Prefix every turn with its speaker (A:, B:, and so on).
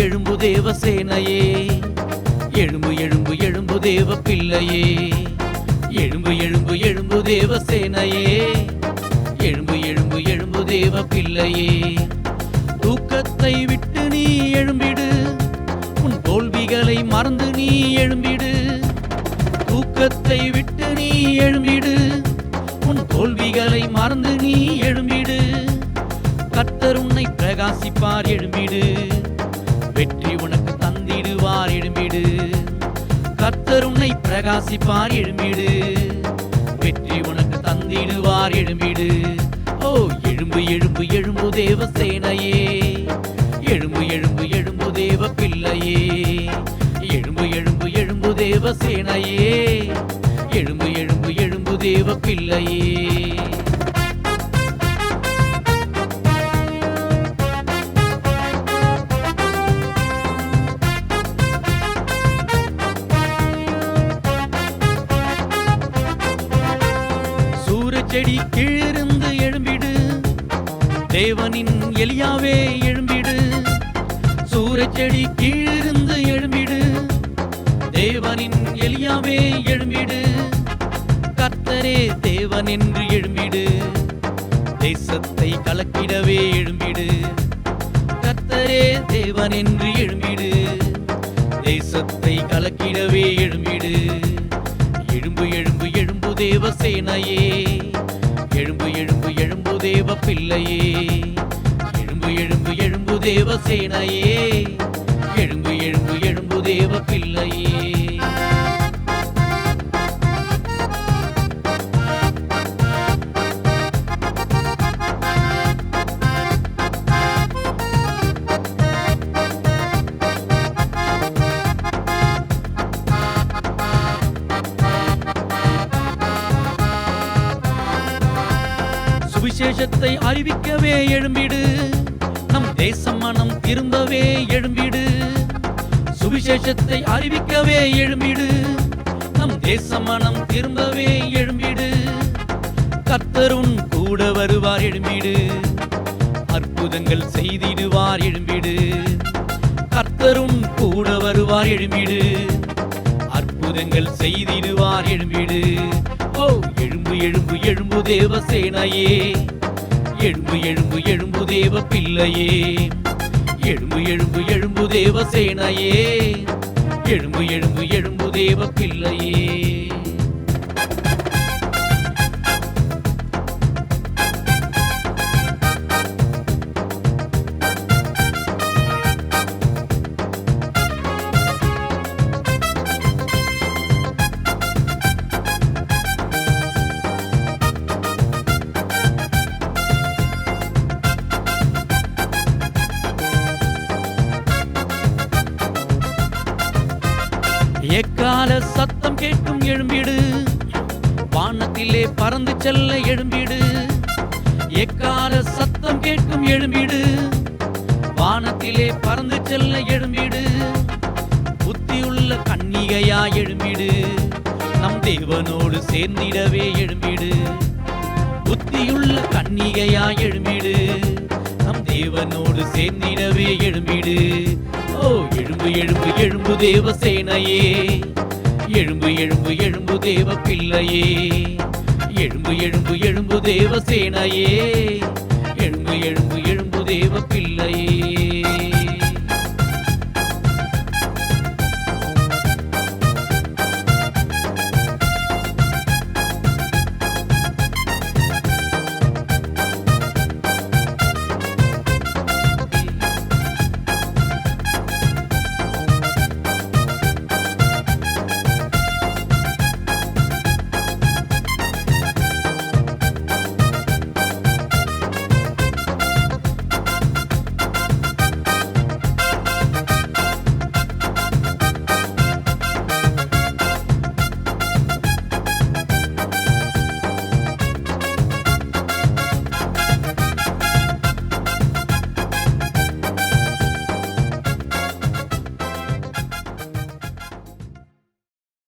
A: எழும்பு தேவ சேனையே, எழும்பு எழும்பு எழும்பு தேவ பிள்ளையே, எழும்பு எழும்பு எழும்பு தேவ சேனையே, எழும்பு எழும்பு எழும்பு தேவ பிள்ளையே. தூக்கத்தை விட்டு நீ எழும்பிடு, உன் தோல்விகளை மறந்து நீ எழும்பிடு. தூக்கத்தை விட்டு நீ எழும்பிடு, உன் தோல்விகளை மறந்து நீ எழும்பிடு. கர்த்தர் உன்னை பிரகாசிப்பார், எழும்பிடு. வெற்றி உனக்கு தந்திடுவார், எழும்பிடு. கர்த்தர் உன்னை பிரகாசிப்பார், எழும்பிடு. வெற்றி உனக்கு தந்திடுவார், எழும்பிடு. ஓ எழும்பு எழும்பு எழும்பு தேவ சேனையே, எழும்பு எழும்பு எழும்பு தேவ பிள்ளையே, எழும்பு எழும்பு எழும்பு தேவ சேனையே, எழும்பு எழும்பு எழும்பு தேவ பிள்ளையே. செடி கீழிருந்து எழும்பிடு, தேவனின் எலியாவே எழும்பிடு. சூரச்செடி கீழிருந்து எழும்பிடு, தேவனின் எலியாவே எழும்பிடு. கர்த்தரே தேவன் என்று எழும்பிடு, தேசத்தை கலக்கிடவே எழும்பிடு. கர்த்தரே தேவன் என்று எழும்பிடு, தேசத்தை கலக்கிடவே எழும்பிடு. எழும்பு எழும்பு எழும்பு தேவ சேனையே, எழும்பு எழும்பு எழும்பு தேவ பிள்ளையே, எழும்பு எழும்பு எழும்பு தேவ சேனையே, எழும்பு எழும்பு எழும்பு தேவ பிள்ளையே. சுவிசேஷத்தை அறிவிக்கவே எழும்பிடு, நம் தேசம் மனம் திரும்பவே எழும்பிடு. சுவிசேஷத்தை அறிவிக்கவே எழும்பிடு, நம் தேசம் மனம் திரும்பவே எழும்பிடு. கர்த்தரும் கூட வருவார், எழும்பிடு. அற்புதங்கள் செய்திடுவார், எழும்பிடு. கர்த்தரும் கூட வருவார், எழும்பிடு. அற்புதங்கள் செய்திடுவார், எழும்பிடு. ஓ எழும்பு எழும்பு எழும்பு தேவ சேனையே, எழும்பு எழும்பு எழும்பு தேவ பிள்ளையே, எழும்பு எழும்பு எழும்பு தேவ சேனையே, எழும்பு எழும்பு எழும்பு தேவ பிள்ளையே. எக்கால சத்தம் கேட்கும், எழும்பிடு. வானத்திலே பறந்து செல்ல எழும்பிடு. எக்கால சத்தம் கேட்கும், எழும்பிடு. வானத்திலே பறந்து செல்ல எழும்பிடு. புத்தியுள்ள கன்னிகையா எழும்பிடு, நம் தேவனோடு சேர்ந்திடவே எழும்பிடு. புத்தியுள்ள கன்னிகையா எழும்பிடு, நம் தேவனோடு சேர்ந்திடவே எழும்பிடு. ஓ எழும்பு எழும்பு எழும்பு தேவ சேனையே, எழும்பு எழும்பு எழும்பு தேவ பிள்ளையே, எழும்பு எழும்பு எழும்பு தேவ சேனையே, எழும்பு எழும்பு எழும்பு தேவ பிள்ளை.